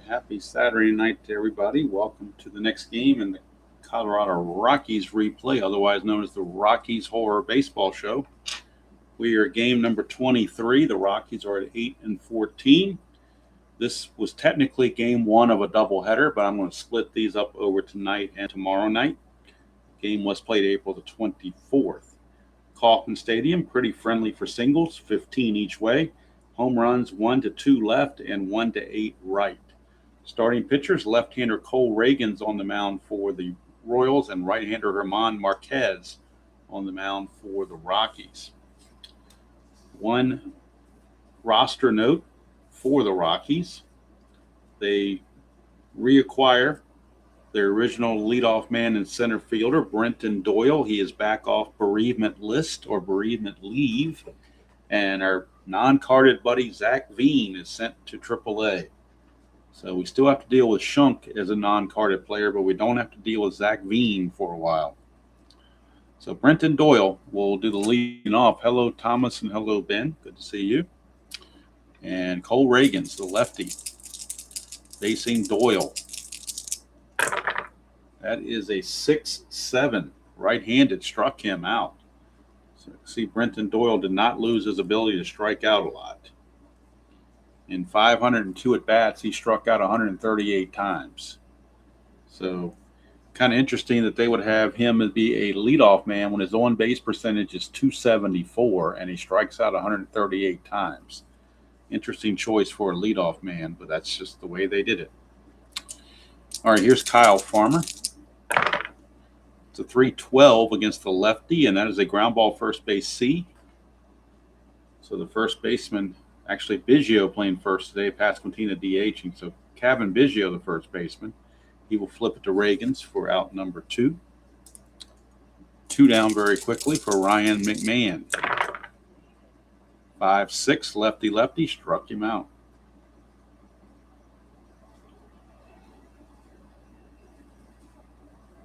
Happy Saturday night to everybody. Welcome to the next game in the Colorado Rockies replay, otherwise known as the Rockies Horror Baseball Show. We are game number 23. The Rockies are at 8-14. This was technically game one of a doubleheader, but I'm going to split these up over tonight and tomorrow night. The game was played April the 24th. Kauffman Stadium, pretty friendly for singles, 15 each way. Home runs 1 to 2 left and 1 to 8 right. Starting pitchers, left-hander Cole Reagans on the mound for the Royals and right-hander German Marquez on the mound for the Rockies. One roster note for the Rockies: they reacquire their original leadoff man and center fielder, Brenton Doyle. He is back off bereavement list or bereavement leave, and our non-carded buddy Zach Veen is sent to AAA. So we still have to deal with Shunk as a non-carded player, but we don't have to deal with Zach Veen for a while. So Brenton Doyle will do the leading off. Hello, Thomas, and hello, Ben. Good to see you. And Cole Reagans, the lefty, facing Doyle. That is a 6-7 right-handed, struck him out. So see, Brenton Doyle did not lose his ability to strike out a lot. In 502 at-bats, he struck out 138 times. So kind of interesting that they would have him as be a leadoff man when his on-base percentage is .274 and he strikes out 138 times. Interesting choice for a leadoff man, but that's just the way they did it. All right, here's Kyle Farmer. It's a 3-12 against the lefty, and that is a ground ball first base C. So the first baseman, actually Biggio playing first today, Pasquantino DHing. So Kevin Biggio, the first baseman. He will flip it to Reagans for out number 2. 2 down very quickly for Ryan McMahon. 5-6, lefty, struck him out.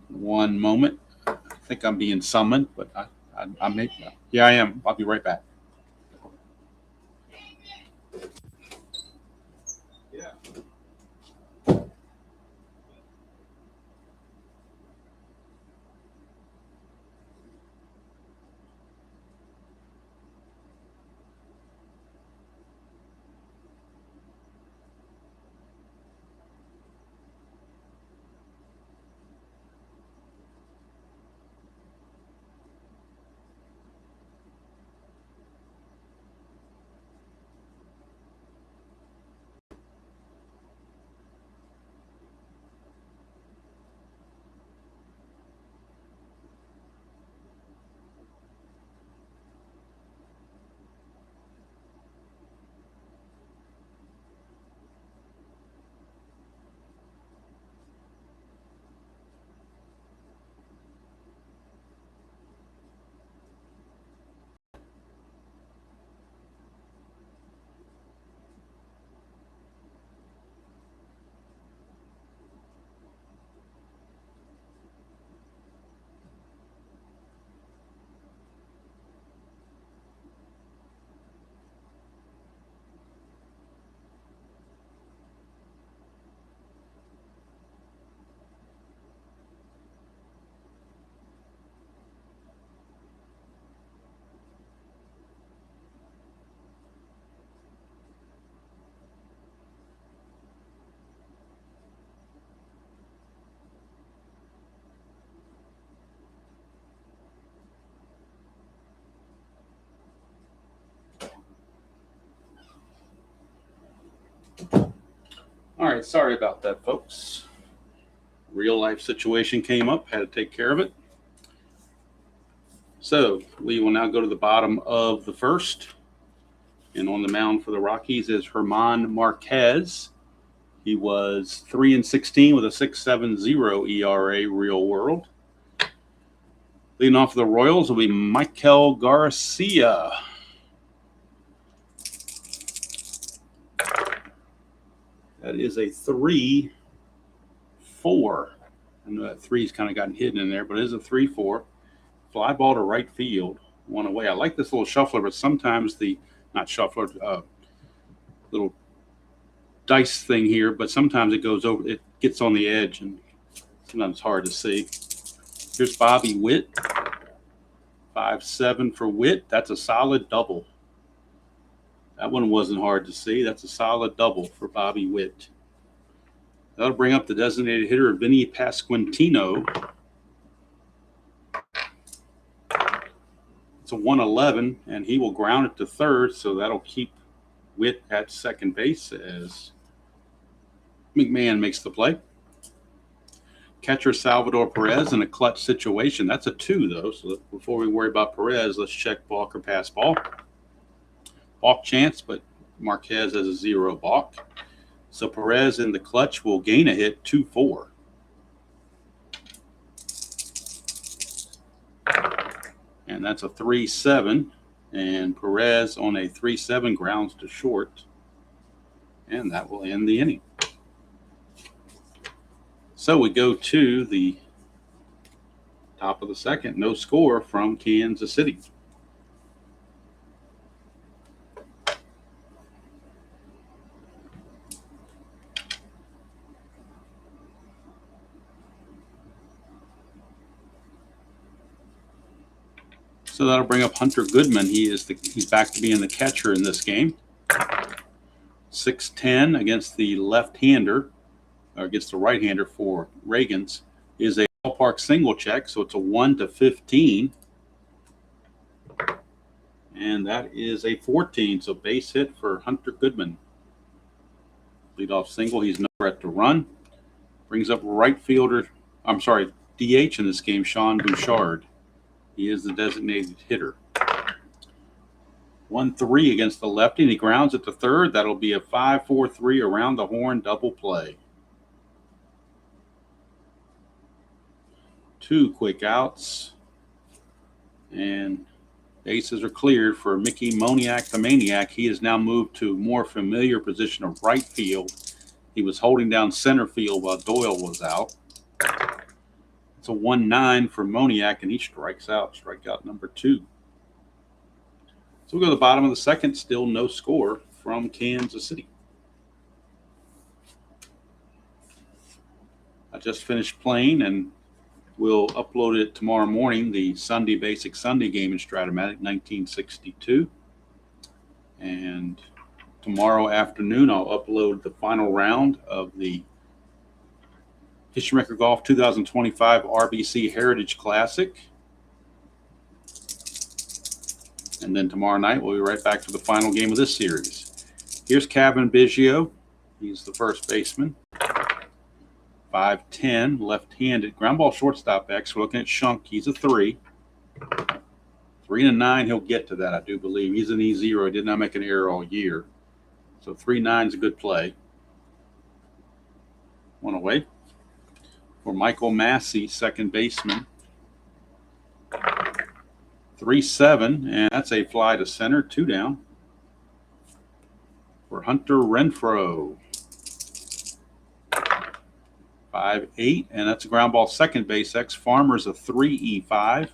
One moment. I think I'm being summoned, but I may. Yeah, I am. I'll be right back. Yeah. All right, sorry about that, folks. Real life situation came up, had to take care of it. So we will now go to the bottom of the first. And on the mound for the Rockies is German Marquez. He was 3-16 with a 6.70 ERA real world. Leading off the Royals will be Michael Garcia. That is a 3-4. I know that 3's kind of gotten hidden in there, but it is a 3-4. Fly ball to right field, one away. I like this little shuffler, but sometimes not shuffler, little dice thing here, but sometimes it goes over, it gets on the edge, and sometimes it's hard to see. Here's Bobby Witt, 5-7 for Witt. That's a solid double. That one wasn't hard to see. That's a solid double for Bobby Witt. That'll bring up the designated hitter, Vinny Pasquantino. It's a 111, and he will ground it to third, so that'll keep Witt at second base as McMahon makes the play. Catcher Salvador Perez in a clutch situation. That's a 2, though, so before we worry about Perez, let's check balk or pass ball. Balk chance, but Marquez has a 0 balk. So Perez in the clutch will gain a hit, 2-4. And that's a 3-7. And Perez on a 3-7 grounds to short. And that will end the inning. So we go to the top of the second. No score from Kansas City. So that'll bring up Hunter Goodman. He's back to being the catcher in this game. 6-10 against the left-hander, or against the right-hander for Reagans, is a ballpark single check, so it's a 1-15. And that is a 14, so base hit for Hunter Goodman. Leadoff single, he's no threat to run. Brings up DH in this game, Sean Bouchard. He is the designated hitter. 1-3 against the lefty, and he grounds it to third. That'll be a 5-4-3 around the horn double play. 2 quick outs. And bases are cleared for Mickey Moniak, the Maniac. He has now moved to a more familiar position of right field. He was holding down center field while Doyle was out. It's a 1-9 for Moniak, and he strikes out, strikeout number 2. So we go to the bottom of the second, still no score from Kansas City. I just finished playing, and we'll upload it tomorrow morning, the Sunday Basic Sunday game in Strat-O-Matic 1962. And tomorrow afternoon, I'll upload the final round of the Hitchmaker Golf 2025 RBC Heritage Classic. And then tomorrow night, we'll be right back to the final game of this series. Here's Kevin Biggio. He's the first baseman. 5'10", left-handed. Ground ball shortstop X. We're looking at Shunk. He's a 3. 3-9, he'll get to that, I do believe. He's an E0. He did not make an error all year. So 3-9 is a good play. One away. For Michael Massey, second baseman. 3-7, and that's a fly to center, 2 down. For Hunter Renfroe. 5-8, and that's a ground ball second base X. Farmer's a 3-E5.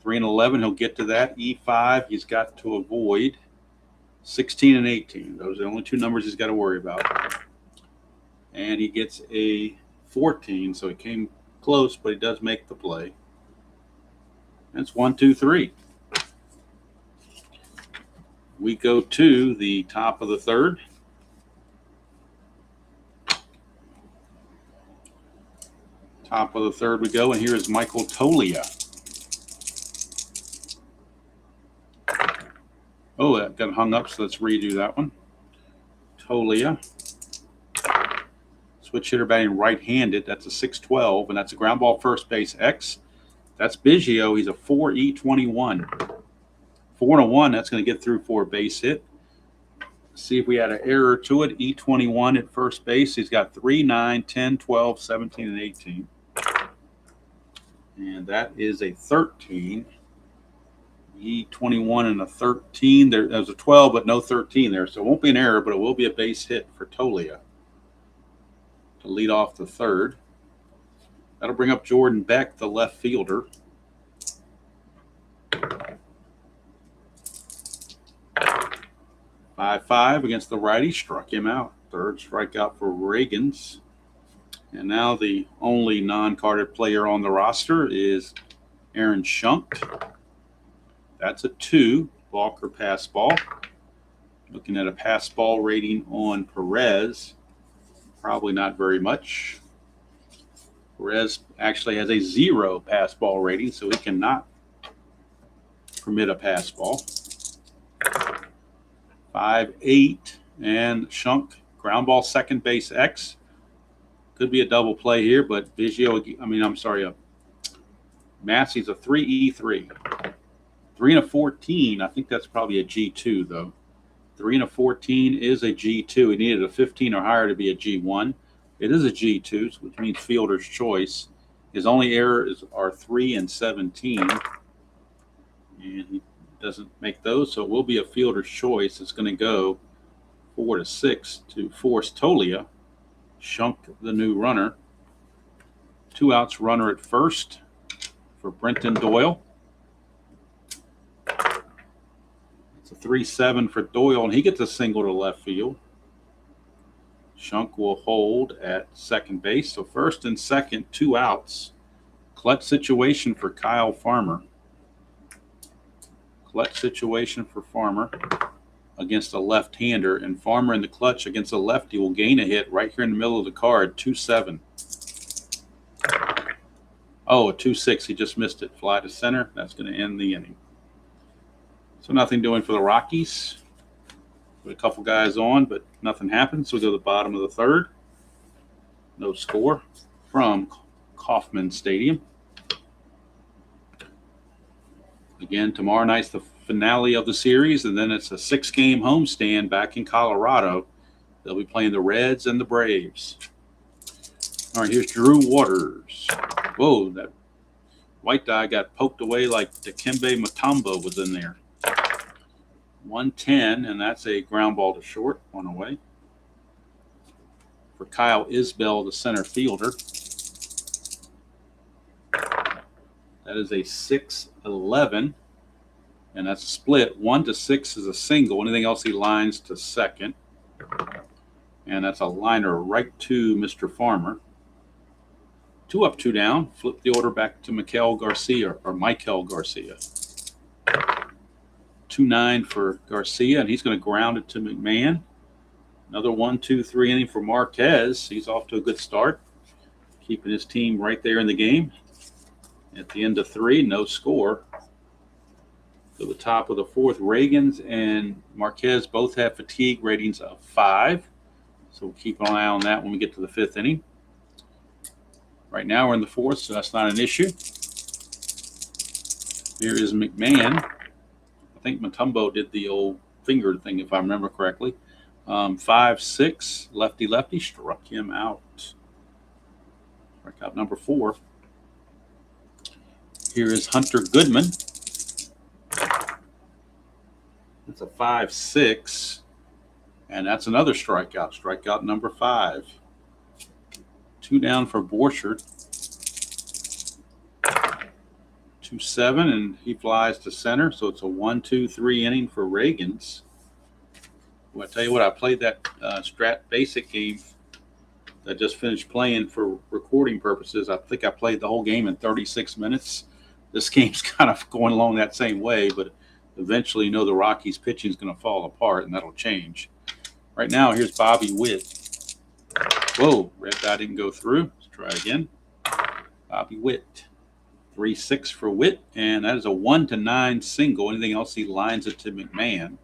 3-11, he'll get to that. E5, he's got to avoid. 16 and 18. Those are the only 2 numbers he's got to worry about. And he gets a 14, so he came close, but he does make the play. That's 1-2-3. We go to the top of the third. Top of the third we go, and here is Michael Tolia. Oh, that got hung up, so let's redo that one. Tolia. Switch hitter batting right-handed. That's a 6-12, and that's a ground ball first base X. That's Biggio. He's a 4-E-21. 4-1, that's going to get through for a base hit. See if we had an error to it. E21 at first base. He's got 3, 9, 10, 12, 17, and 18. And that is a 13. E21 and a 13. There's a 12, but no 13 there. So it won't be an error, but it will be a base hit for Tolia to lead off the third. That'll bring up Jordan Beck, the left fielder. 5-5 against the righty, struck him out. Third strikeout for Reagans. And now the only non-carded player on the roster is Aaron Shunk. That's a 2, balk or pass ball. Looking at a pass ball rating on Perez, probably not very much. Perez actually has a 0 pass ball rating, so he cannot permit a pass ball. 5-8, and Shunk, ground ball, second base X. Could be a double play here, but Massey's a 3E3. 3 and a 14, I think that's probably a G2, though. 3 and a 14 is a G2. He needed a 15 or higher to be a G1. It is a G2, which means fielder's choice. His only errors are 3 and 17. And he doesn't make those, so it will be a fielder's choice. It's going to go 4-6 to force Tolia. Shunk, the new runner. 2 outs, runner at first for Brenton Doyle. It's a 3-7 for Doyle, and he gets a single to left field. Shunk will hold at second base. So first and second, 2 outs. Clutch situation for Kyle Farmer. Clutch situation for Farmer against a left-hander. And Farmer in the clutch against a lefty will gain a hit right here in the middle of the card, 2-7. Oh, a 2-6. He just missed it. Fly to center. That's going to end the inning. So nothing doing for the Rockies. Put a couple guys on, but nothing happened. So we go to the bottom of the third. No score from Kauffman Stadium. Again, tomorrow night's the finale of the series, and then it's a 6-game homestand back in Colorado. They'll be playing the Reds and the Braves. All right, here's Drew Waters. Whoa, that white guy got poked away like Dikembe Mutombo was in there. 110, and that's a ground ball to short, one away. For Kyle Isbell, the center fielder. That is a 6-11, and that's a split. 1-6 is a single. Anything else, he lines to second. And that's a liner right to Mr. Farmer. 2 up, 2 down. Flip the order back to Mikel Garcia. 2-9 for Garcia, and he's going to ground it to McMahon. Another 1-2-3 inning for Marquez. He's off to a good start, keeping his team right there in the game. At the end of 3, no score. To the top of the fourth, Reagans and Marquez both have fatigue ratings of 5. So we'll keep an eye on that when we get to the 5th inning. Right now we're in the 4th, so that's not an issue. Here is McMahon. I think Mutombo did the old finger thing, if I remember correctly. 5-6, lefty, struck him out. Strikeout number 4. Here is Hunter Goodman. It's a 5-6, and that's another strikeout. Strikeout number 5. 2 down for Borchert. 2-7, and he flies to center. So it's a 1-2-3 inning for Reagans. Well, I tell you what, I played that Strat Basic game that just finished playing for recording purposes. I think I played the whole game in 36 minutes. This game's kind of going along that same way, but eventually, you know, the Rockies' pitching is going to fall apart, and that'll change. Right now, here's Bobby Witt. Whoa, red dot didn't go through. Let's try again. Bobby Witt. 3-6 for Witt, and that is a 1-9 single. Anything else, he lines it to McMahon.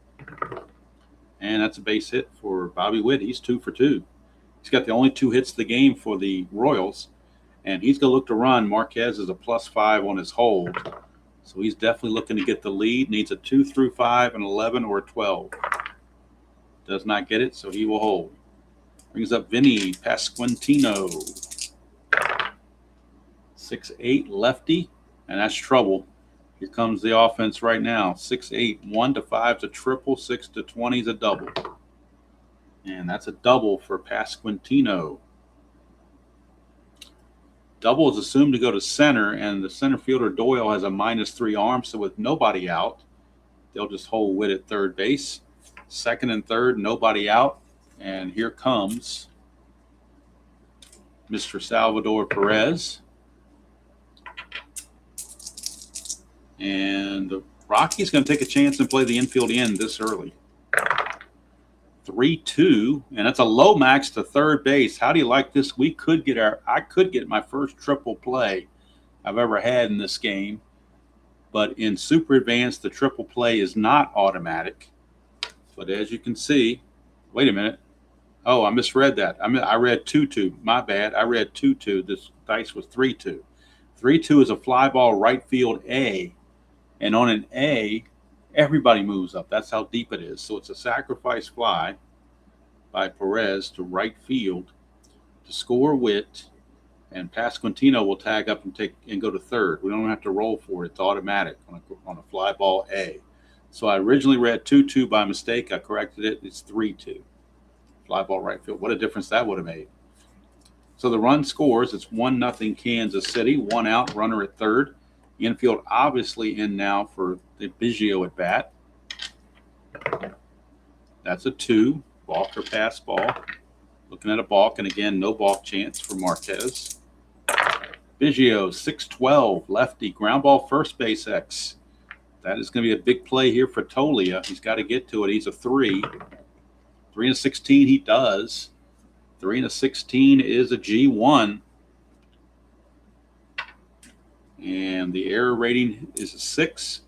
And that's a base hit for Bobby Witt. He's 2 for 2. He's got the only 2 hits of the game for the Royals, and he's going to look to run. Marquez is a +5 on his hold. So he's definitely looking to get the lead. Needs a 2 through 5, an 11, or a 12. Does not get it, so he will hold. Brings up Vinny Pasquantino. 6'8", lefty, and that's trouble. Here comes the offense right now. 6'8", 1-5 is a triple, 6-20 is a double. And that's a double for Pasquantino. Double is assumed to go to center, and the center fielder Doyle has a -3 arm, so with nobody out, they'll just hold Witt at third base. Second and third, nobody out. And here comes Mr. Salvador Perez. And the Rockies going to take a chance and play the infield in this early. 3-2, and that's a low max to third base. How do you like this? I could get my first triple play I've ever had in this game. But in Super Advanced, the triple play is not automatic. But as you can see, wait a minute. Oh, I misread that. I read 2-2. My bad. I read 2-2. This dice was 3-2. 3-2 is a fly ball right field A. And on an A, everybody moves up. That's how deep it is. So it's a sacrifice fly by Perez to right field to score Witt, and Pasquantino will tag up and go to third. We don't have to roll for it. It's automatic on a fly ball A. So I originally read 2-2 by mistake. I corrected it. It's 3-2. Fly ball right field. What a difference that would have made. So the run scores. It's 1-0 Kansas City. 1 out, runner at third. Infield obviously in now for the Biggio at bat. That's a 2. Balk or pass ball. Looking at a balk, and again, no balk chance for Marquez. Biggio, 6-12, lefty, ground ball, first base X. That is going to be a big play here for Tolia. He's got to get to it. He's a 3. 3-16 he does. 3-16 is a G1. And the error rating is a 6.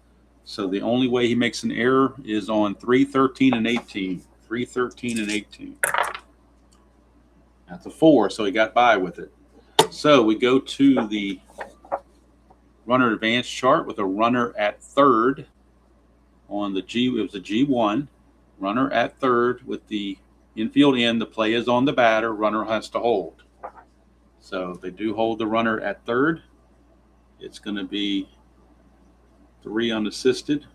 So the only way he makes an error is on 3-13 and 18. 3-13 and 18. That's a 4, so he got by with it. So we go to the runner advance chart with a runner at third on the G. It was a G1. Runner at third with the infield in. The play is on the batter. Runner has to hold. So they do hold the runner at third. It's going to be 3 unassisted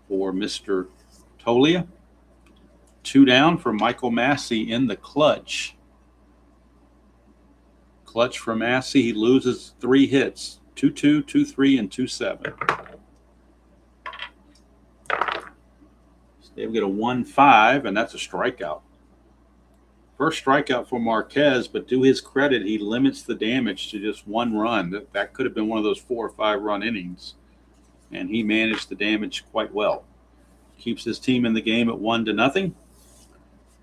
for Mr. Tolia. 2 down for Michael Massey in the clutch. Clutch for Massey. He loses 3 hits. 2-2, 2-3, and 2-7. They get a 1-5, and that's a strikeout. First strikeout for Marquez, but to his credit, he limits the damage to just 1 run. That could have been one of those 4 or 5 run innings, and he managed the damage quite well. Keeps his team in the game at 1-0.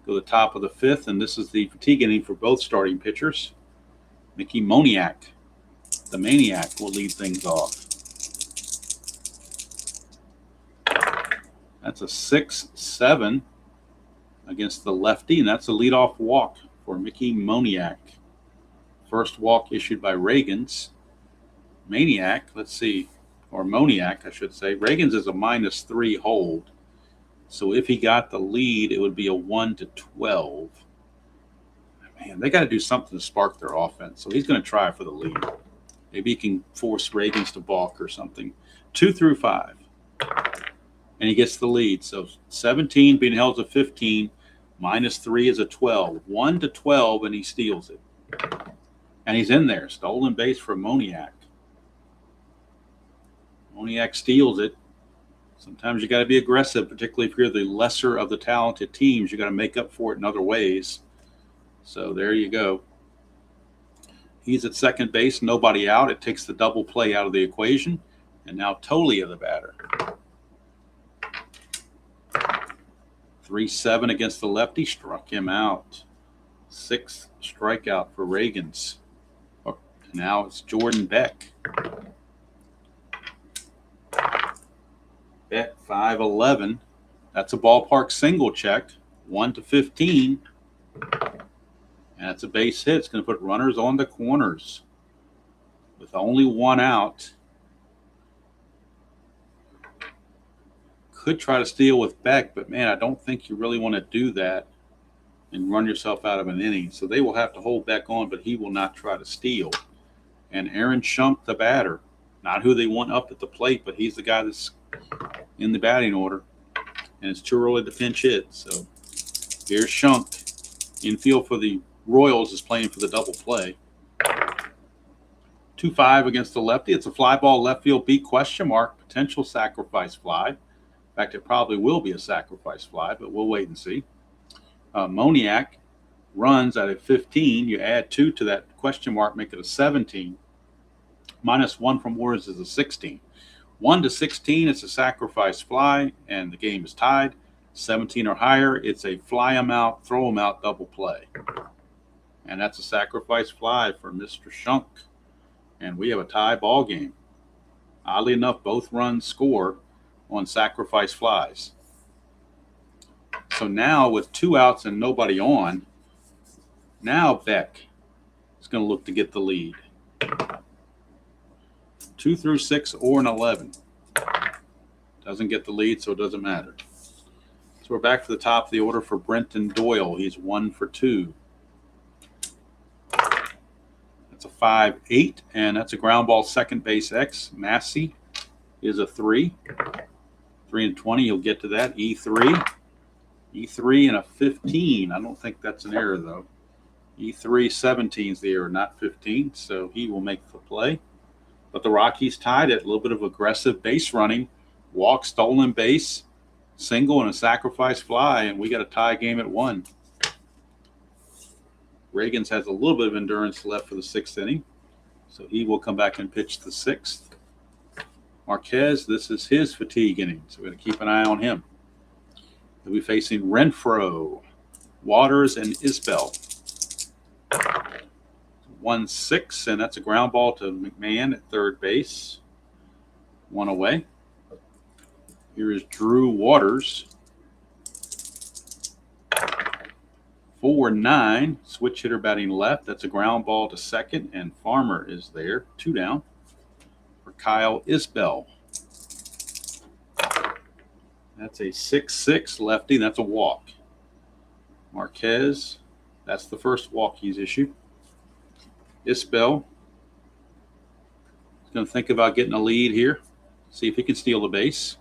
Go to the top of the 5th, and this is the fatigue inning for both starting pitchers. Mickey Moniak, the Maniac, will lead things off. That's a 6-7 against the lefty, and that's a leadoff walk for Mickey Moniak. First walk issued by Reagans. Maniac, let's see, or Moniak, I should say. Reagans is a -3 hold. So if he got the lead, it would be a 1-12. Man, they got to do something to spark their offense. So he's going to try for the lead. Maybe he can force Reagans to balk or something. 2 through 5. And he gets the lead. So 17 being held to 15. -3 is a 12. 1-12, and he steals it. And he's in there. Stolen base for Moniak. Moniak steals it. Sometimes you got to be aggressive, particularly if you're the lesser of the talented teams. You got to make up for it in other ways. So there you go. He's at second base, nobody out. It takes the double play out of the equation. And now Tolia, the batter. 3-7 against the lefty, struck him out. 6th strikeout for Reagans. Now it's Jordan Beck. Beck, 5-11. That's a ballpark single check. 1-15. And that's a base hit. It's going to put runners on the corners with only 1 out. Could try to steal with Beck, but man, I don't think you really want to do that and run yourself out of an inning. So they will have to hold Beck on, but he will not try to steal. And Aaron Schunk, the batter, not who they want up at the plate, but he's the guy that's in the batting order. And it's too early to pinch hit. So here's Schunk. Infield for the Royals is playing for the double play. 2-5 against the lefty. It's a fly ball left field beat, ? Potential sacrifice fly. In fact, it probably will be a sacrifice fly, but we'll wait and see. Moniak runs at a 15. You add 2 to that question mark, make it a 17. -1 from Warriors is a 16. 1 to 16, it's a sacrifice fly, and the game is tied. 17 or higher, it's a fly them out, throw them out, double play. And that's a sacrifice fly for Mr. Shunk. And we have a tie ball game. Oddly enough, both runs score on sacrifice flies. So now with 2 outs and nobody on, now Beck is going to look to get the lead. 2 through 6 or an 11. Doesn't get the lead, so it doesn't matter. So we're back to the top of the order for Brenton Doyle. He's 1 for 2. That's a 5-8, and that's a ground ball second base X. Massey is a 3. 3 and 20, you'll get to that. E3. E3 and a 15. I don't think that's an error, though. E3, 17 is the error, not 15, so he will make the play. But the Rockies tied it. A little bit of aggressive base running. Walk, stolen base, single, and a sacrifice fly, and we got a tie game at 1. Reagans has a little bit of endurance left for the 6th inning, so he will come back and pitch the 6th. Marquez, this is his fatigue inning, so we're going to keep an eye on him. He'll be facing Renfroe, Waters, and Isbell. 1-6, and that's a ground ball to McMahon at third base. 1 away. Here is Drew Waters. 4-9, switch hitter batting left. That's a ground ball to second, and Farmer is there. 2 down for Kyle Isbell. That's a 6-6 lefty. That's a walk. Marquez, that's the first walk he's issued. Isbell is going to think about getting a lead here. See if he can steal the base.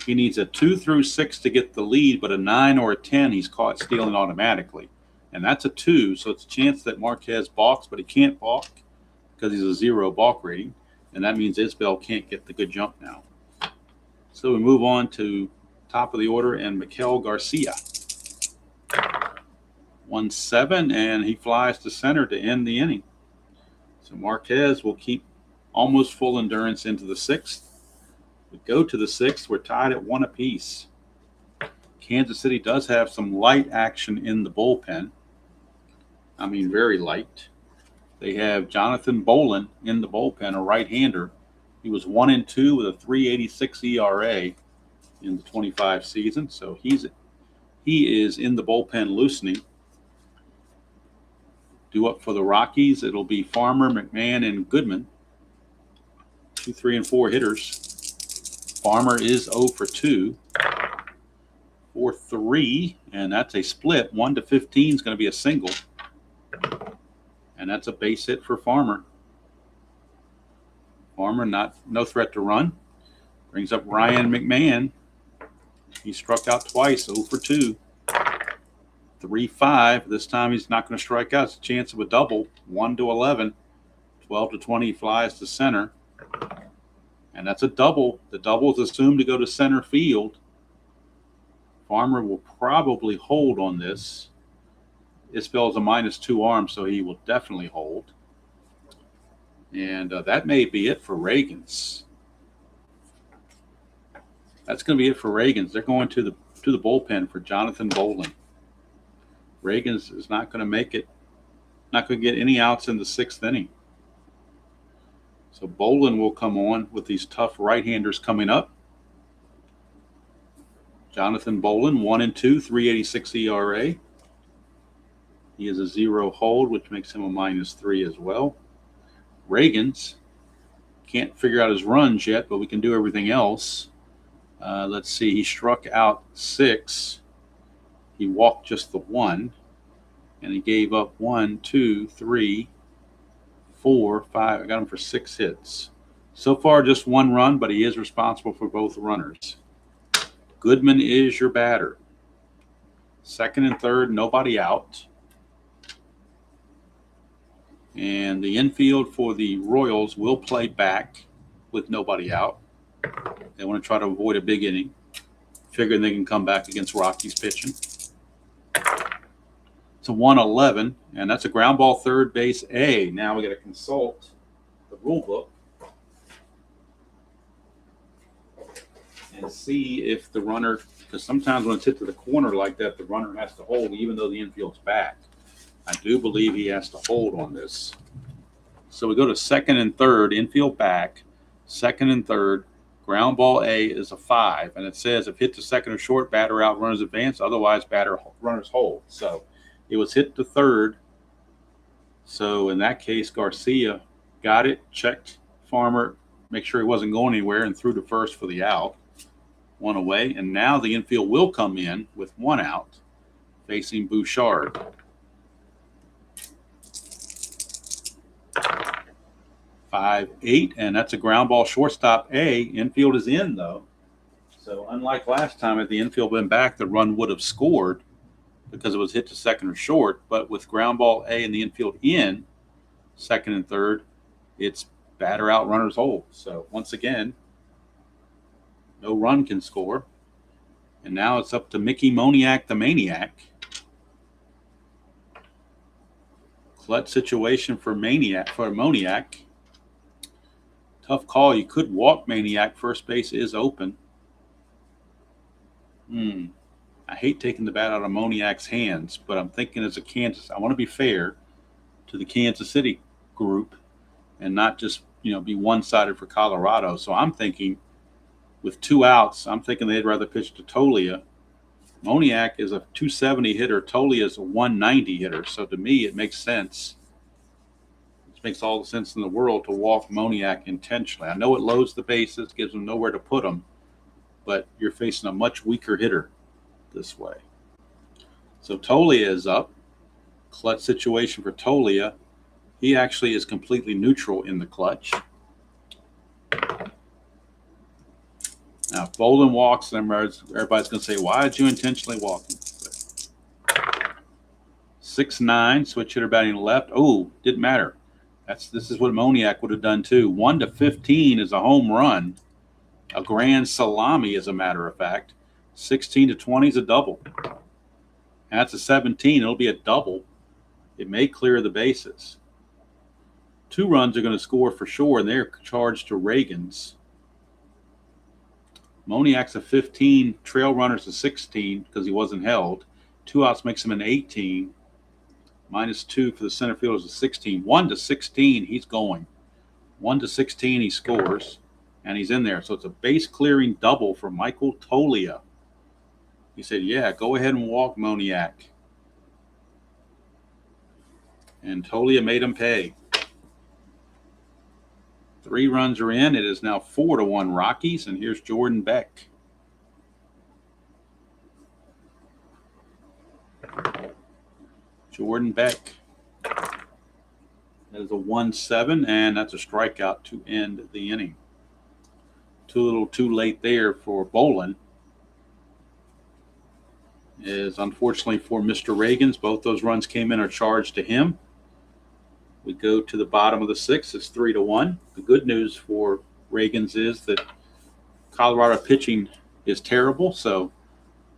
He needs a 2 through 6 to get the lead, but a 9 or a 10 he's caught stealing automatically. And that's a 2, so it's a chance that Marquez balks, but he can't balk because he's a 0 balk rating. And that means Isbell can't get the good jump now. So we move on to top of the order and Mikel Garcia. 1-7, and he flies to center to end the inning. So Marquez will keep almost full endurance into the 6th. We go to the 6th. We're tied at 1 apiece. Kansas City does have some light action in the bullpen. I mean, very light. They have Jonathan Bolin in the bullpen, a right-hander. He was 1-2 with a 3.86 ERA in the 25 season. So he is in the bullpen loosening. Due up for the Rockies, it'll be Farmer, McMahon, and Goodman. 2, 3, and 4 hitters. Farmer is 0 for 2. 4-3, and that's a split. 1 to 15 is going to be a single. And that's a base hit for Farmer. Farmer, no threat to run. Brings up Ryan McMahon. He struck out twice, 0 for 2. 3-5. This time he's not going to strike out. It's a chance of a double. 1 to 11. 12 to 20, he flies to center. And that's a double. The double is assumed to go to center field. Farmer will probably hold on this. Isbell is a -2 arm, so he will definitely hold. And that may be it for Reagans. That's going to be it for Reagans. They're going to the bullpen for Jonathan Bolin. Reagans is not going to make it, not going to get any outs in the 6th inning. So Bolin will come on with these tough right-handers coming up. Jonathan Bolin, 1-2, 3.86 ERA. He is a 0 hold, which makes him a -3 as well. Reagans can't figure out his runs yet, but we can do everything else. Let's see. He struck out 6. He walked just the 1, and he gave up 1, 2, 3, 4, 5. I got him for 6 hits. So far, just 1 run, but he is responsible for both runners. Goodman is your batter. 2nd and 3rd, nobody out. And the infield for the Royals will play back with nobody out. They want to try to avoid a big inning, figuring they can come back against Rockies pitching. It's a 111, and that's a ground ball third base A. Now we got to consult the rule book and see if the runner, because sometimes when it's hit to the corner like that, the runner has to hold even though the infield's back. I do believe he has to hold on this. So we go to second and third, infield back, second and third. Ground ball A is a 5, and it says if hit to second or short, batter out, runners advance, otherwise runners hold. So it was hit to third. So in that case, Garcia got it, checked Farmer, make sure he wasn't going anywhere, and threw to first for the out. One away, and now the infield will come in with one out, facing Bouchard. 5-8, and that's a ground ball shortstop A. Infield is in, though. So unlike last time, if the infield been back, the run would have scored because it was hit to second or short. But with ground ball A and the infield in, second and third, it's batter out, runners hold. So once again, no run can score. And now it's up to Mickey Moniak, the Maniac. Clutch situation for Moniak. Tough call. You could walk Maniac. First base is open. I hate taking the bat out of Moniak's hands, but I'm thinking as a Kansas, I want to be fair to the Kansas City group and not just, be one-sided for Colorado. So I'm thinking with 2 outs, I'm thinking they'd rather pitch to Tolia. Moniak is a 270 hitter. Tolia is a 190 hitter. So to me, it makes sense. It makes all the sense in the world to walk Moniak intentionally. I know it loads the bases, gives them nowhere to put them, but you're facing a much weaker hitter this way. So Tolia is up. Clutch situation for Tolia. He actually is completely neutral in the clutch. Now, if Bolden walks, then everybody's going to say, why did you intentionally walk him? 6-9, switch hitter batting left. Oh, didn't matter. This is what Moniak would have done too. 1-15 is a home run. A grand salami, as a matter of fact. 16-20 is a double. And that's a 17. It'll be a double. It may clear the bases. 2 runs are going to score for sure, and they're charged to Reagan's. Moniak's a 15. Trail runner's a 16 because he wasn't held. 2 outs makes him an 18. -2 for the center fielder is a 16. 1-16, he's going. 1-16, he scores, and he's in there. So it's a base-clearing double for Michael Tolia. He said, yeah, go ahead and walk Moniak. And Tolia made him pay. 3 runs are in. It is now 4-1 Rockies, and here's Jordan Beck. Jordan Beck. That is a 1-7, and that's a strikeout to end the inning. Too late there for Bolin. Is unfortunately for Mr. Reagan's. Both those runs came in are charged to him. We go to the bottom of the 6th. It's 3-1. The good news for Reagan's is that Colorado pitching is terrible, so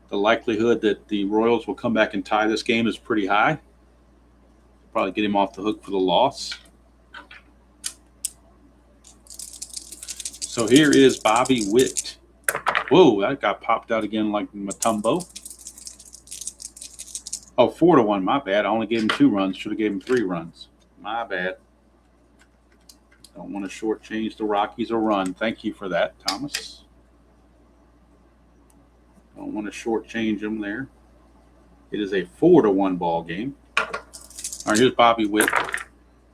the likelihood that the Royals will come back and tie this game is pretty high. Probably get him off the hook for the loss. So here is Bobby Witt. Whoa, that got popped out again like Matumbo. Oh, 4-1. My bad. I only gave him 2 runs. Should have gave him 3 runs. My bad. Don't want to shortchange the Rockies a run. Thank you for that, Thomas. Don't want to shortchange them there. It is a 4-1 ball game. All right, here's Bobby Witt.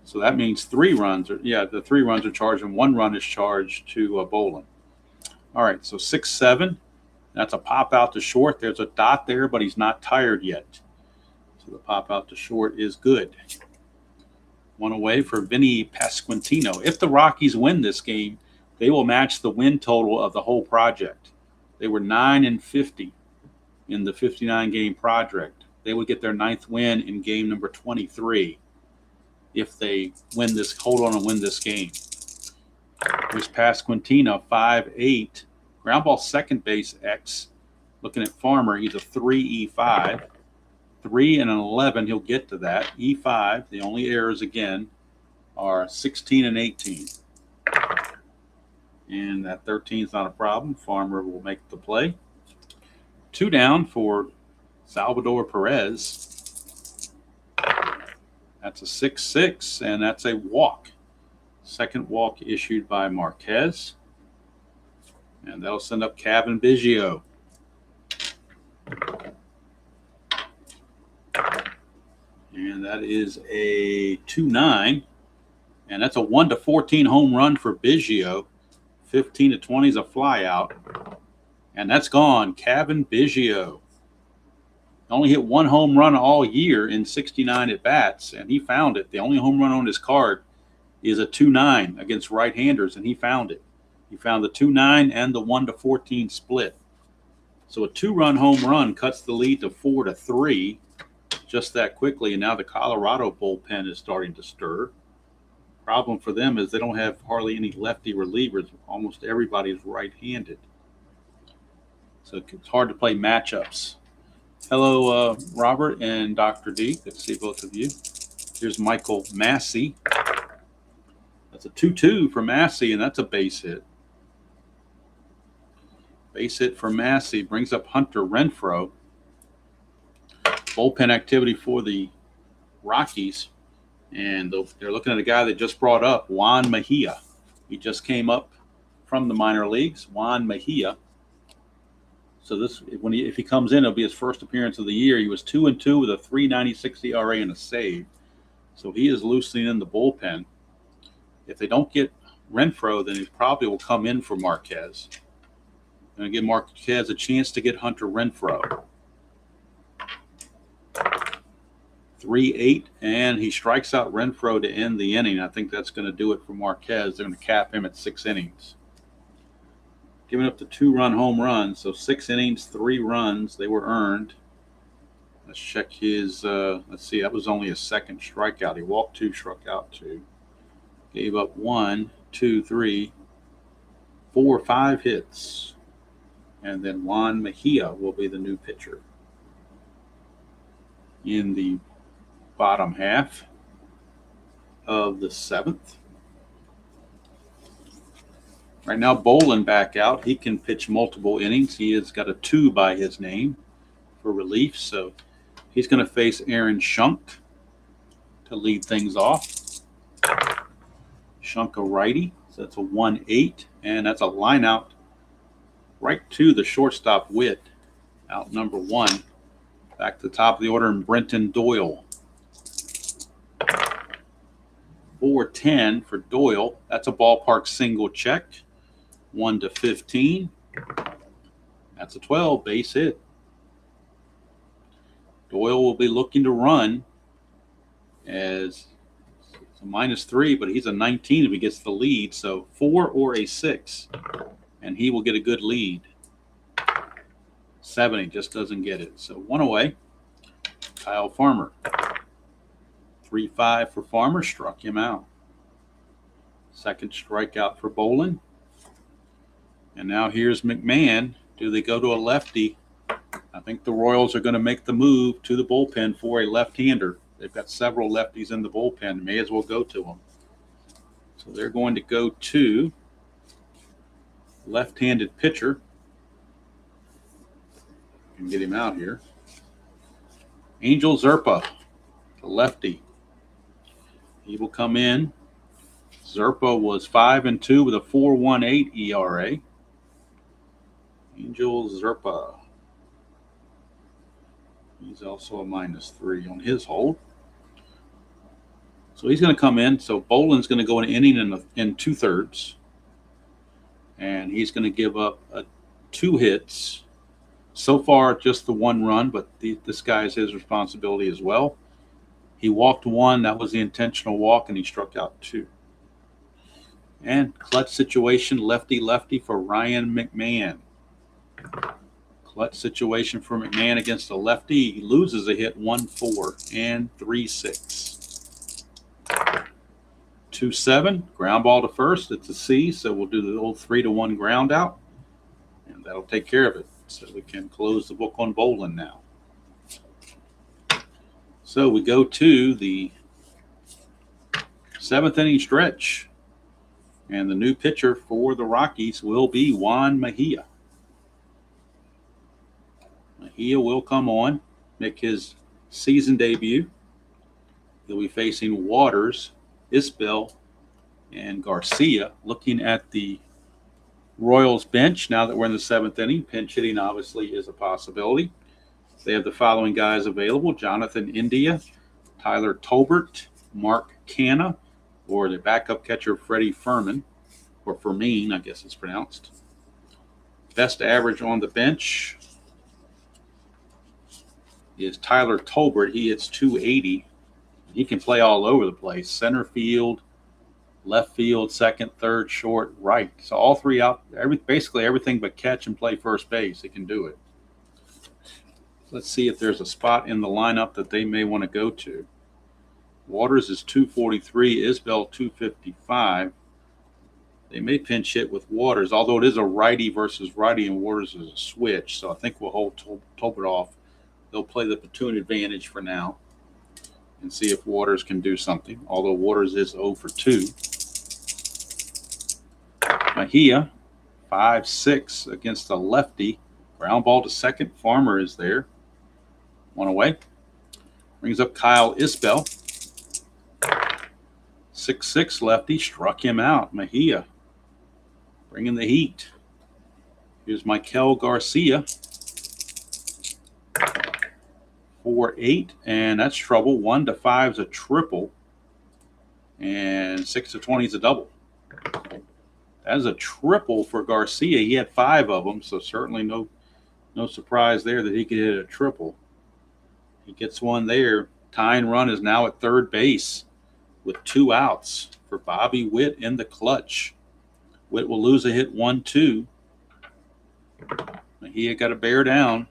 So that means 3 runs. The 3 runs are charged, and 1 run is charged to Bolin. All right, so 6-7. That's a pop out to short. There's a dot there, but he's not tired yet. So the pop out to short is good. 1 away for Vinny Pasquantino. If the Rockies win this game, they will match the win total of the whole project. They were 9-50 in the 59-game project. They would get their 9th win in game number 23 if they hold on and win this game. Here's Pasquantino, 5'8". Ground ball second base X. Looking at Farmer, he's a 3E5. 3 and an 11, he'll get to that. E5, the only errors again are 16 and 18. And that 13 is not a problem. Farmer will make the play. 2 down for Salvador Perez. That's a 6-6, and that's a walk. Second walk issued by Marquez. And that'll send up Cavan Biggio. And that is a 2-9. And that's a 1-14 home run for Biggio. 15-20 is a flyout. And that's gone. Cavan Biggio. Only hit 1 home run all year in 69 at-bats, and he found it. The only home run on his card is a 2-9 against right-handers, and he found it. He found the 2-9 and the 1-14 split. So a 2-run home run cuts the lead to 4-3 just that quickly, and now the Colorado bullpen is starting to stir. Problem for them is they don't have hardly any lefty relievers. Almost everybody is right-handed. So it's hard to play matchups. Hello, Robert and Dr. D. Good to see both of you. Here's Michael Massey. That's a 2-2 for Massey, and that's a base hit. Base hit for Massey brings up Hunter Renfroe. Bullpen activity for the Rockies. And they're looking at a guy they just brought up, Juan Mejia. He just came up from the minor leagues, Juan Mejia. So if he comes in, it'll be his first appearance of the year. He was 2-2 with a 3.96 ERA and a save. So he is loosening in the bullpen. If they don't get Renfroe, then he probably will come in for Marquez. Going to give Marquez a chance to get Hunter Renfroe. 3-8, and he strikes out Renfroe to end the inning. I think that's going to do it for Marquez. They're going to cap him at 6 innings. Giving up the 2-run home run, so 6 innings, 3 runs. They were earned. Let's check his, let's see, that was only his second strikeout. He walked 2, struck out 2. Gave up 1, 2, 3, 4, 5 hits. And then Juan Mejia will be the new pitcher in the bottom half of the 7th. Right now, Bolin back out. He can pitch multiple innings. He has got a 2 by his name for relief. So he's going to face Aaron Schunk to lead things off. Schunk a righty. So that's a 1-8. And that's a line out right to the shortstop Witt. Out number 1. Back to the top of the order, and Brenton Doyle. 4-10 for Doyle. That's a ballpark single check. 1-15. That's a 12 base hit. Doyle will be looking to run as it's a -3, but he's a 19 if he gets the lead. So 4 or a 6, and he will get a good lead. 7, he just doesn't get it. So 1 away. Kyle Farmer. 3-5 for Farmer, struck him out. Second strikeout for Bolin. And now here's McMahon. Do they go to a lefty? I think the Royals are going to make the move to the bullpen for a left-hander. They've got several lefties in the bullpen. May as well go to them. So they're going to go to left-handed pitcher. Can get him out here. Angel Zerpa, the lefty. He will come in. Zerpa was 5-2 with a 4.18 ERA. Angel Zerpa. He's also a -3 on his hold. So he's going to come in. So Bolin's going to go an inning in 2/3. And he's going to give up 2 hits. So far, just the 1 run, but this guy is his responsibility as well. He walked 1. That was the intentional walk, and he struck out 2. And clutch situation, lefty-lefty for Ryan McMahon. Clutch situation for McMahon against a lefty. He loses a hit 1-4 and 3-6. 2-7, ground ball to first. It's a C, so we'll do the old 3-1 ground out, and that'll take care of it. So we can close the book on bowling now. So we go to the 7th inning stretch, and the new pitcher for the Rockies will be Juan Mejia. Mejia will come on, make his season debut. He'll be facing Waters, Isbell, and Garcia. Looking at the Royals bench, now that we're in the 7th inning, pinch hitting obviously is a possibility. They have the following guys available: Jonathan India, Tyler Tolbert, Mark Canna, or the backup catcher Freddie Fermin, or Fermin, I guess it's pronounced. Best average on the bench is Tyler Tolbert. He hits .280. He can play all over the place: center field, left field, second, third, short, right. So all three out, basically everything but catch and play first base, he can do it. Let's see if there's a spot in the lineup that they may want to go to. Waters is .243, Isbell .255. They may pinch hit with Waters, although it is a righty versus righty, and Waters is a switch. So I think we'll hold Tolbert off. They'll play the platoon advantage for now and see if Waters can do something, although Waters is 0 for 2. Mejia, 5-6 against the lefty. Ground ball to second. Farmer is there. One away. Brings up Kyle Isbell. 6-6 lefty. Struck him out. Mejia bringing the heat. Here's Michael Garcia. 4-8, and that's trouble. 1-5 is a triple, and 6-20 is a double. That is a triple for Garcia. He had 5 of them, so certainly no surprise there that he could hit a triple. He gets one there. Tying run is now at third base with 2 outs for Bobby Witt in the clutch. Witt will lose a hit 1-2. Mejia got to bear down.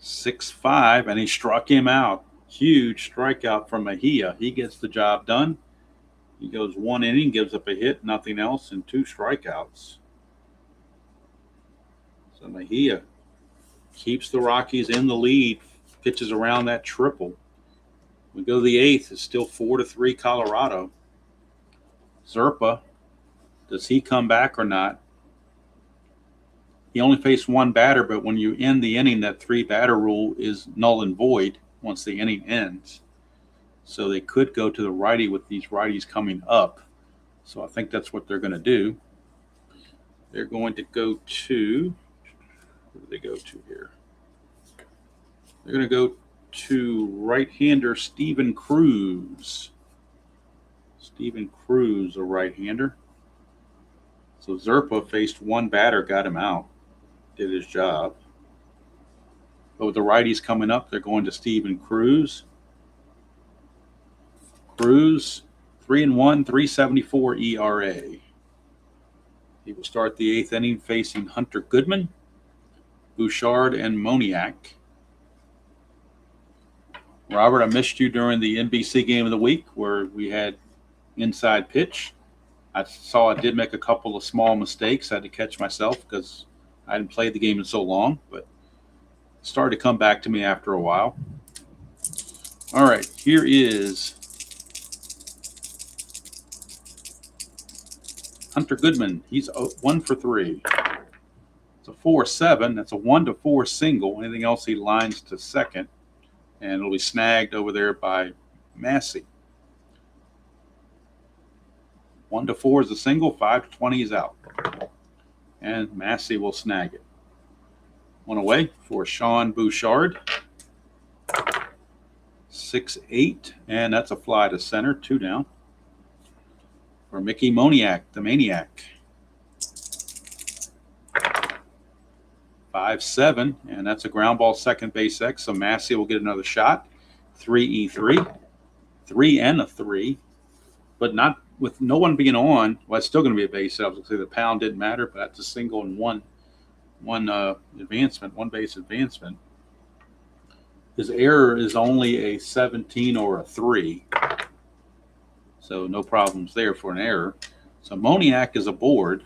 6-5, and he struck him out. Huge strikeout from Mejia. He gets the job done. He goes 1 inning, gives up a hit, nothing else, and 2 strikeouts. So Mejia keeps the Rockies in the lead, pitches around that triple. We go to the 8th. It's still 4-3 Colorado. Zerpa, does he come back or not? He only faced 1 batter, but when you end the inning, that 3-batter rule is null and void once the inning ends. So they could go to the righty with these righties coming up. So I think that's what they're going to do. They're going to go to – where do they go to here? They're going to go to right-hander Steven Cruz. Steven Cruz, a right-hander. So Zerpa faced 1 batter, got him out. Did his job. But with the righties coming up, they're going to Steven Cruz. Cruz, 3-1, 3.74 ERA. He will start the 8th inning facing Hunter Goodman, Bouchard, and Moniak. Robert, I missed you during the NBC game of the week where we had inside pitch. I saw I did make a couple of small mistakes. I had to catch myself because I hadn't played the game in so long, but it started to come back to me after a while. All right, here is Hunter Goodman. He's 1 for 3. It's a 4-7. That's a 1-4 single. Anything else, he lines to second, and it'll be snagged over there by Massey. 1-4 is a single. 5-20 is out. And Massey will snag it. 1 away for Sean Bouchard. 6-8, and that's a fly to center. 2 down. For Mickey Moniak, the Maniac. 5-7, and that's a ground ball second base X, so Massey will get another shot. 3-3. 3 and a 3, but not with no one being on. Well, it's still going to be a base hit. I was going to say the pound didn't matter, but that's a single and one advancement, 1 base advancement. His error is only a 17 or a 3. So no problems there for an error. So Moniak is aboard.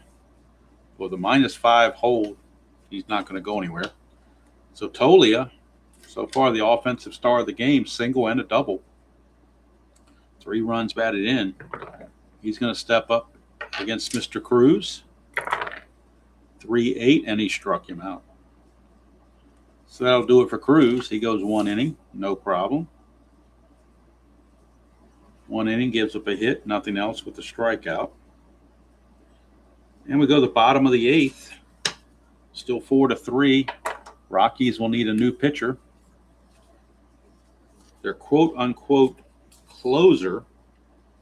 With a -5 hold, he's not going to go anywhere. So Tolia, so far the offensive star of the game, single and a double. 3 runs batted in. He's going to step up against Mr. Cruz. 3-8, and he struck him out. So that'll do it for Cruz. He goes 1 inning, no problem. 1 inning, gives up a hit, nothing else with the strikeout. And we go to the bottom of the 8th. Still 4-3. Rockies will need a new pitcher. Their quote-unquote closer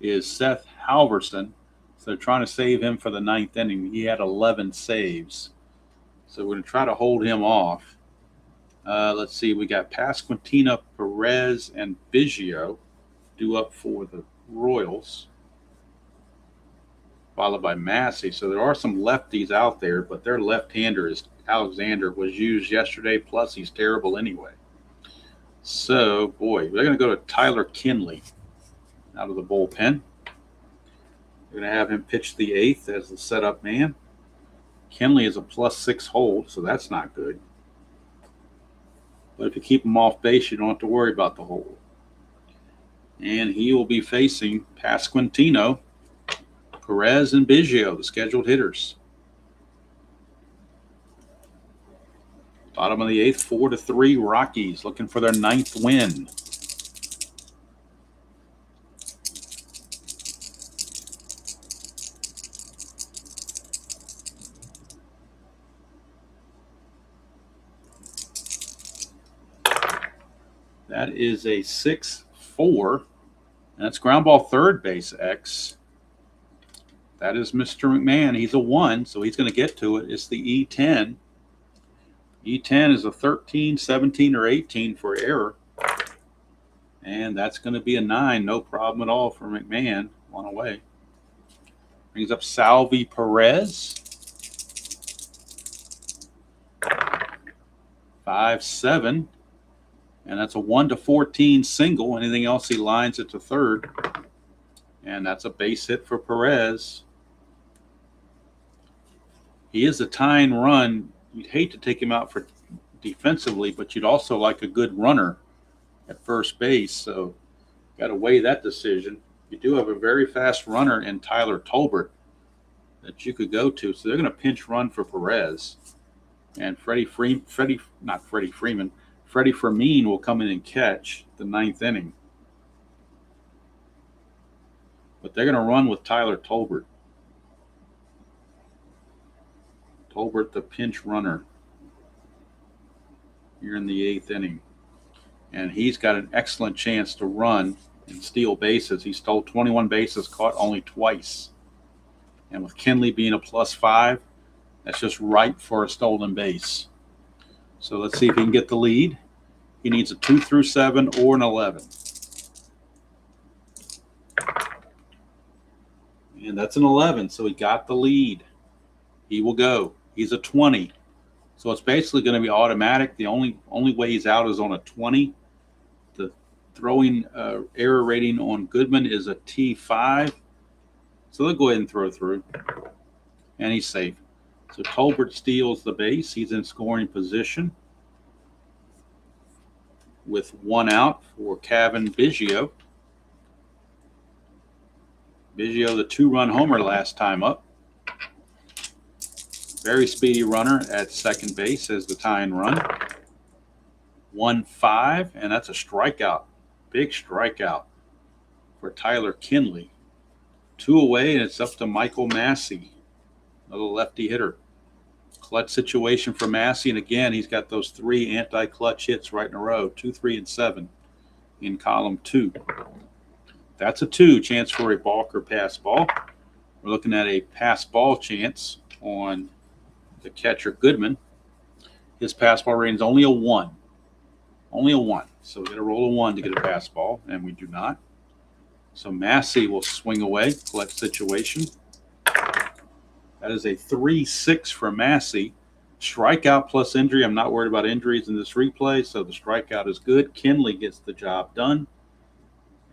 is Seth Halverson. So they're trying to save him for the 9th inning. He had 11 saves. So we're going to try to hold him off. Let's see. We got Pasquantino, Perez, and Biggio due up for the Royals, followed by Massey. So there are some lefties out there, but their left-hander is Alexander, was used yesterday, plus he's terrible anyway. So, boy, they're going to go to Tyler Kinley out of the bullpen. They're going to have him pitch the 8th as the setup man. Kinley is a +6 hold, so that's not good. But if you keep him off base, you don't have to worry about the hold. And he will be facing Pasquantino, Perez, and Biggio, the scheduled hitters. Bottom of the 8th, 4-3 Rockies, looking for their 9th win. That is a 6-4. And that's ground ball third base X. That is Mr. McMahon. He's a 1, so he's going to get to it. It's the E10. E10 is a 13, 17, or 18 for error. And that's going to be a 9. No problem at all for McMahon. 1 away. Brings up Salvi Perez. 5-7. And that's a 1-14 single. Anything else, he lines it to third. And that's a base hit for Perez. He is a tying run. You'd hate to take him out for defensively, but you'd also like a good runner at first base. So got to weigh that decision. You do have a very fast runner in Tyler Tolbert that you could go to. So they're going to pinch run for Perez. And Freddie Freeman will come in and catch the 9th inning. But they're going to run with Tyler Tolbert. Tolbert, the pinch runner, here in the 8th inning. And he's got an excellent chance to run and steal bases. He stole 21 bases, caught only twice. And with Kinley being a +5, that's just ripe for a stolen base. So let's see if he can get the lead. He needs a 2 through 7 or an 11. And that's an 11, so he got the lead. He will go. He's a 20. So it's basically going to be automatic. The only way he's out is on a 20. The throwing error rating on Goodman is a T5. So they'll go ahead and throw through. And he's safe. So Tolbert steals the base. He's in scoring position with 1 out for Kevin Biggio. Biggio, the 2-run homer last time up. Very speedy runner at second base as the tying run. 1-5, and that's a strikeout. Big strikeout for Tyler Kinley. 2 away, and it's up to Michael Massey, another lefty hitter. Clutch situation for Massey, and again, he's got those 3 anti-clutch hits right in a row, 2, 3, and 7 in column 2. That's a 2, chance for a balk or pass ball. We're looking at a pass ball chance on the catcher Goodman. His pass ball rating is only a 1. Only a 1. So we're going to roll a 1 to get a pass ball, and we do not. So Massey will swing away, clutch situation. That is a 3-6 for Massey. Strikeout plus injury. I'm not worried about injuries in this replay, so the strikeout is good. Kinley gets the job done.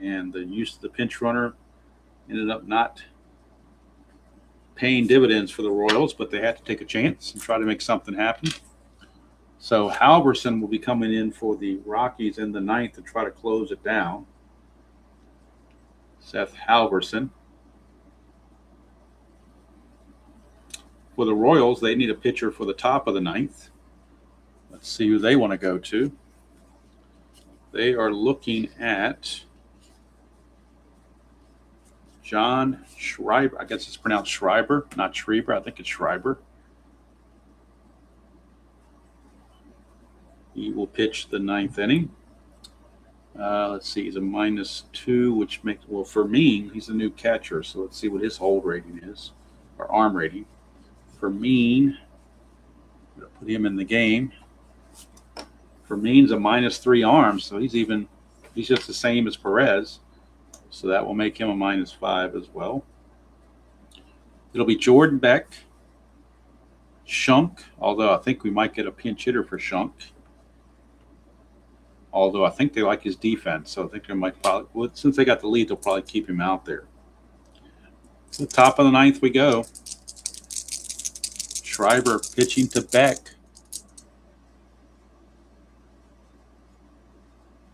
And the use of the pinch runner Ended up not paying dividends for the Royals, but they had to take a chance and try to make something happen. So Halverson will be coming in for the Rockies in the ninth to try to close it down. Seth Halverson. For the Royals, they need a pitcher for the top of the ninth. Let's see who they want to go to. They are looking at John Schreiber. I guess it's pronounced Schreiber, not Schreiber. I think it's Schreiber. He will pitch the ninth inning. Let's see. He's a -2, which makes, well, for me, he's a new catcher. So let's see what his hold rating is, or arm rating. For Mean, I'm going to put him in the game. For Mean's a -3 arm, so he's just the same as Perez. So that will make him a -5 as well. It'll be Jordan Beck, Shunk, although I think we might get a pinch hitter for Shunk. Although I think they like his defense, so I think they might probably, well, since they got the lead, they'll probably keep him out there. To the top of the ninth we go. Schreiber pitching to Beck.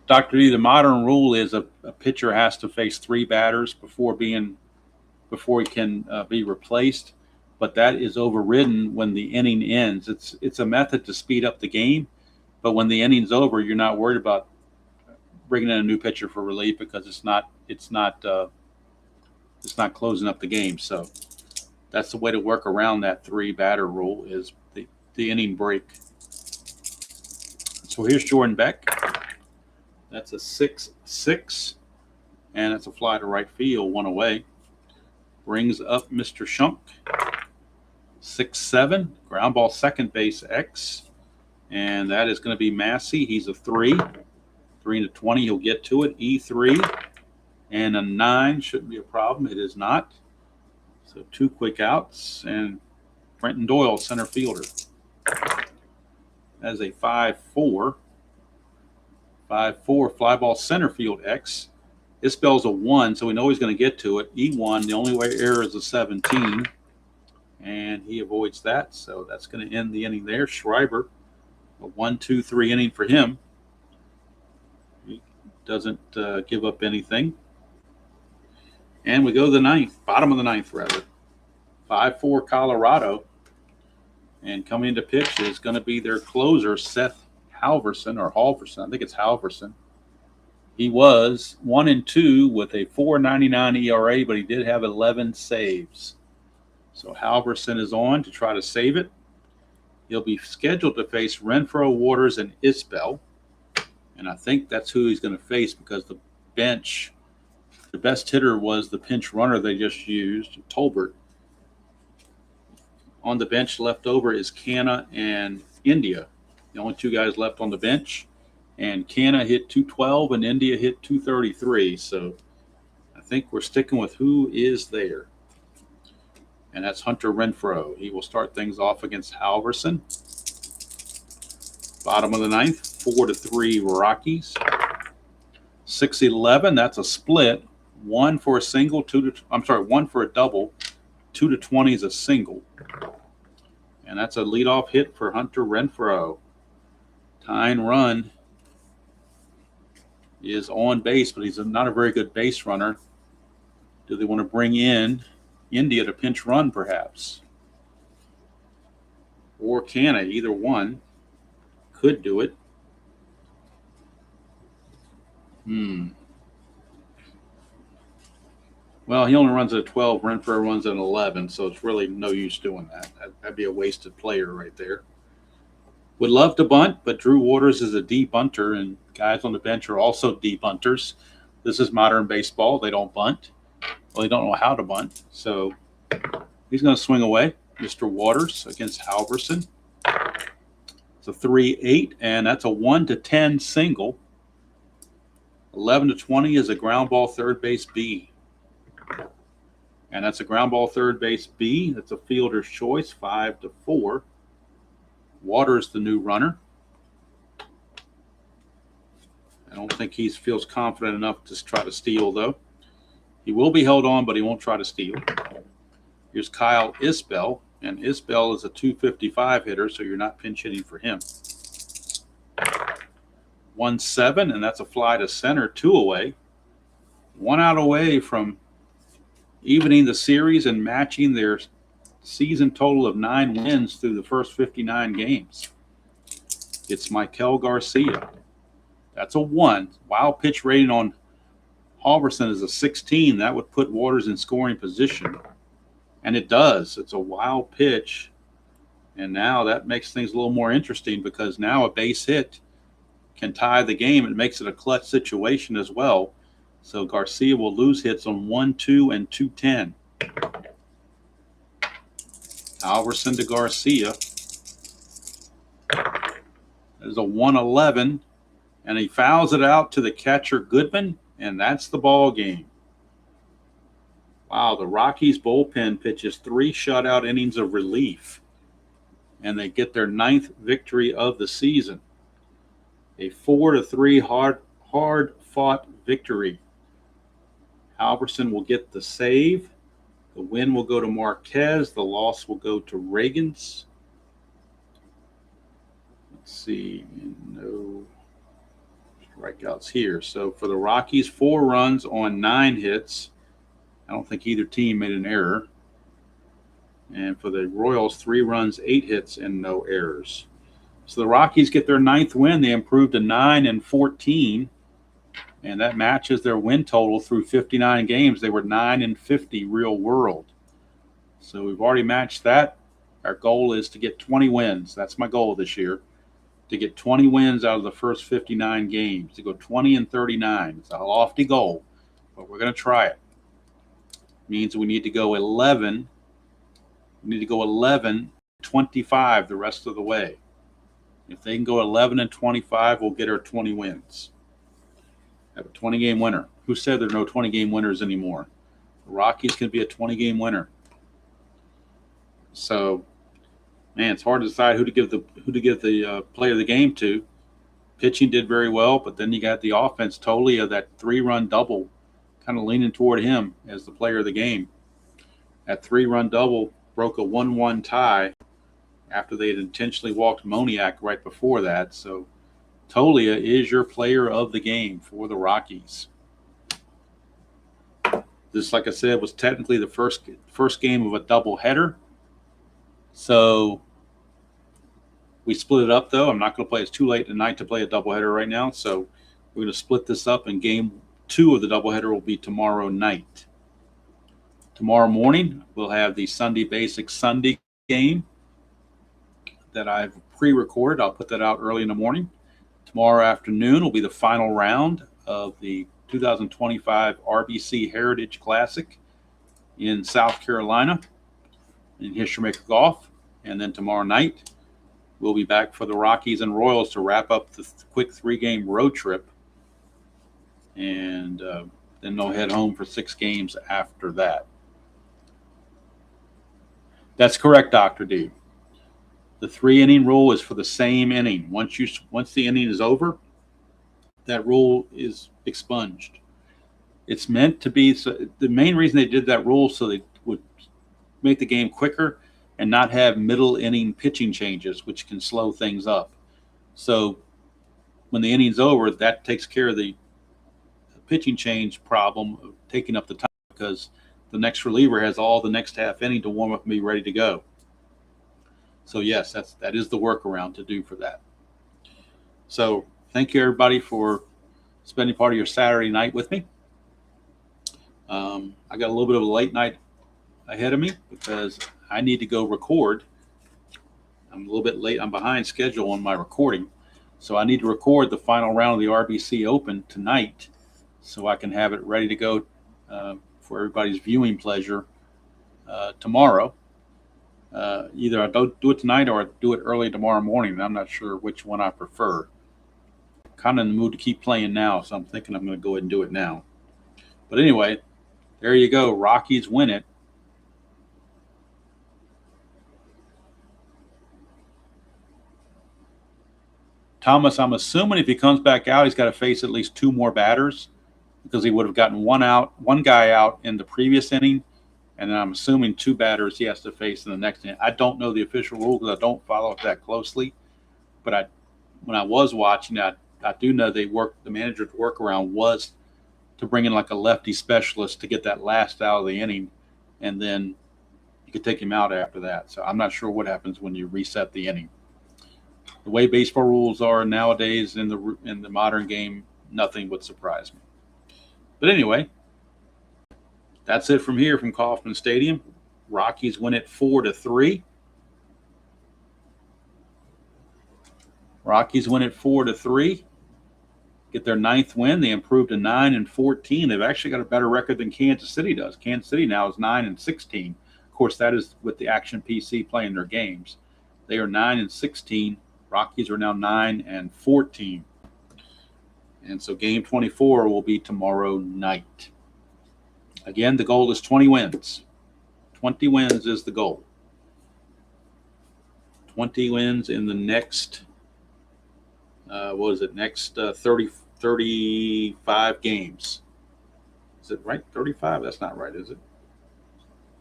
Dr. D, the modern rule is a pitcher has to face 3 batters before he can be replaced, but that is overridden when the inning ends. It's a method to speed up the game, but when the inning's over, you're not worried about bringing in a new pitcher for relief because it's not closing up the game. So that's the way to work around that 3-batter rule is the inning break. So here's Jordan Beck. That's a 6-6, and it's a fly to right field, 1 away. Brings up Mr. Shunk. 6-7, ground ball second base X, and that is going to be Massey. He's a 3. 3 to 20, he'll get to it. E3, and a 9 shouldn't be a problem. It is not. So 2 quick outs, and Brenton Doyle, center fielder. As a 5-4. 5-4, fly ball center field X. This spells a 1, so we know he's going to get to it. E1, the only way error is a 17, and he avoids that, so that's going to end the inning there. Schreiber, a 1-2-3 inning for him. He doesn't give up anything. And we go to the ninth, bottom of the ninth, rather. 5-4 Colorado. And coming into pitch is going to be their closer, Seth Halverson, or Halverson. I think it's Halverson. He was 1-2 with a 4.99 ERA, but he did have 11 saves. So Halverson is on to try to save it. He'll be scheduled to face Renfroe, Waters, and Isbell. And I think that's who he's going to face because the bench, the best hitter was the pinch runner they just used, Tolbert. On the bench left over is Canna and India. The only 2 guys left on the bench. And Canna hit 212 and India hit 233. So I think we're sticking with who is there. And that's Hunter Renfroe. He will start things off against Halverson. Bottom of the ninth, 4-3 Rockies. 6-11, that's a split. 1 for a single, 1 for a double. 2-20 is a single. And that's a leadoff hit for Hunter Renfroe. Tying run is on base, but he's not a very good base runner. Do they want to bring in India to pinch run, perhaps? Or Canna, either one could do it. Well, he only runs at 12. Renfroe runs at 11, so it's really no use doing that. That'd be a wasted player right there. Would love to bunt, but Drew Waters is a D-bunter, and guys on the bench are also D-bunters. This is modern baseball. They don't bunt. Well, they don't know how to bunt. So he's going to swing away, Mr. Waters, against Halverson. It's a 3-8, and that's a 1-10 single. 11-20 is a ground ball third base B. And that's a ground ball third base B. That's a fielder's choice, 5-4. Waters, the new runner. I don't think he feels confident enough to try to steal, though. He will be held on, but he won't try to steal. Here's Kyle Isbell, and Isbell is a 255 hitter, so you're not pinch hitting for him. 1-7, and that's a fly to center, 2 away. 1 out away from evening the series and matching their season total of 9 wins through the first 59 games. It's Michael Garcia. That's a 1. Wild pitch rating on Halverson is a 16. That would put Waters in scoring position. And it does. It's a wild pitch. And now that makes things a little more interesting because now a base hit can tie the game. It makes it a clutch situation as well. So Garcia will lose hits on 1, 2, and 2-10. Halverson to Garcia. There's a 1-11. And he fouls it out to the catcher Goodman. And that's the ball game. Wow, the Rockies bullpen pitches 3 shutout innings of relief. And they get their 9th victory of the season. A 4-3 hard-fought victory. Halverson will get the save. The win will go to Marquez. The loss will go to Reagans. Let's see. No strikeouts here. So for the Rockies, 4 runs on 9 hits. I don't think either team made an error. And for the Royals, 3 runs, 8 hits, and no errors. So the Rockies get their 9th win. They improved to 9-14. And that matches their win total through 59 games. They were 9-50 real world. So we've already matched that. Our goal is to get 20 wins. That's my goal this year. To get 20 wins out of the first 59 games. To go 20-39. It's a lofty goal, but we're going to try it. Means we need to go 11. We need to go 11-25 the rest of the way. If they can go 11-25, we'll get our 20 wins. Have a 20-game winner. Who said there are no 20-game winners anymore? The Rockies can be a 20-game winner. So, man, it's hard to decide who to give the player of the game to. Pitching did very well, but then you got the offense. Tolia, that 3-run double, kind of leaning toward him as the player of the game. That 3-run double broke a 1-1 tie after they had intentionally walked Moniak right before that. So Tolia is your player of the game for the Rockies. This, like I said, was technically the first game of a doubleheader. So we split it up, though. I'm not going to play. It's too late tonight to play a doubleheader right now. So we're going to split this up, and game 2 of the doubleheader will be tomorrow night. Tomorrow morning, we'll have the Sunday Basic Sunday game that I've pre-recorded. I'll put that out early in the morning. Tomorrow afternoon will be the final round of the 2025 RBC Heritage Classic in South Carolina in Hishomaker Golf. And then tomorrow night, we'll be back for the Rockies and Royals to wrap up the quick 3-game road trip. And then they'll head home for 6 games after that. That's correct, Dr. D. The 3-inning rule is for the same inning. Once the inning is over, that rule is expunged. It's meant to be. So the main reason they did that rule so they would make the game quicker and not have middle inning pitching changes, which can slow things up. So when the inning's over, that takes care of the pitching change problem of taking up the time because the next reliever has all the next half inning to warm up and be ready to go. So yes, that is the workaround to do for that. So thank you everybody for spending part of your Saturday night with me. I got a little bit of a late night ahead of me because I need to go record. I'm a little bit late. I'm behind schedule on my recording. So I need to record the final round of the RBC Open tonight so I can have it ready to go for everybody's viewing pleasure tomorrow. Either I don't do it tonight or I do it early tomorrow morning. I'm not sure which one I prefer. Kind of in the mood to keep playing now, so I'm thinking I'm going to go ahead and do it now. But anyway, there you go. Rockies win it. Thomas, I'm assuming if he comes back out, he's got to face at least 2 more batters because he would have gotten one guy out in the previous inning, and then I'm assuming 2 batters he has to face in the next inning. I don't know the official rule because I don't follow it that closely, but when I was watching, I do know the manager's workaround was to bring in like a lefty specialist to get that last out of the inning, and then you could take him out after that. So I'm not sure what happens when you reset the inning. The way baseball rules are nowadays in the modern game, nothing would surprise me. But anyway, that's it from here from Kauffman Stadium. Rockies win it 4-3. Rockies win it 4-3. Get their 9th win. They improved to 9-14. They've actually got a better record than Kansas City does. Kansas City now is 9-16. Of course, that is with the Action PC playing their games. They are 9-16. Rockies are now 9-14. And so game 24 will be tomorrow night. Again, the goal is 20 wins. 20 wins is the goal. 20 wins in the next, next 35 games. Is it right? 35? That's not right, is it?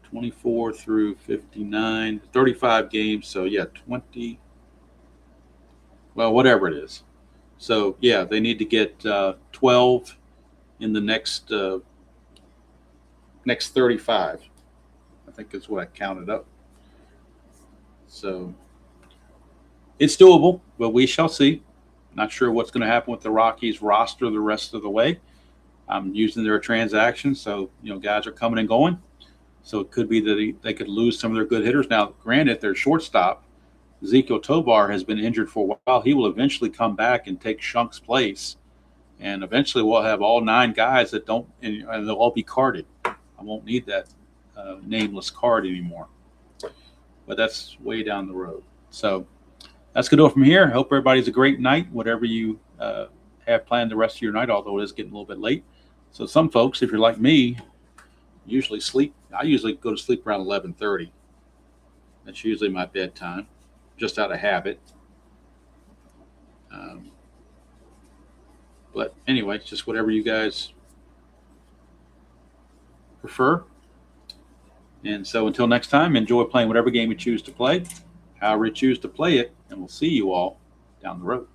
24 through 59, 35 games. So, yeah, 20. Well, whatever it is. So, yeah, they need to get 12 in the next 35. I think that's what I counted up. So, it's doable, but we shall see. Not sure what's going to happen with the Rockies roster the rest of the way. I'm using their transactions, so, guys are coming and going. So it could be that they could lose some of their good hitters. Now, granted, their shortstop, Ezekiel Tovar, has been injured for a while. He will eventually come back and take Shunk's place. And eventually we'll have all 9 guys that don't, and they'll all be carded. I won't need that nameless card anymore. But that's way down the road. So that's going to do it from here. I hope everybody's a great night, whatever you have planned the rest of your night, although it is getting a little bit late. So some folks, if you're like me, usually sleep. I usually go to sleep around 11:30. That's usually my bedtime, just out of habit. But anyway, it's just whatever you guys prefer. And so until next time, enjoy playing whatever game you choose to play, however you choose to play it, and we'll see you all down the road.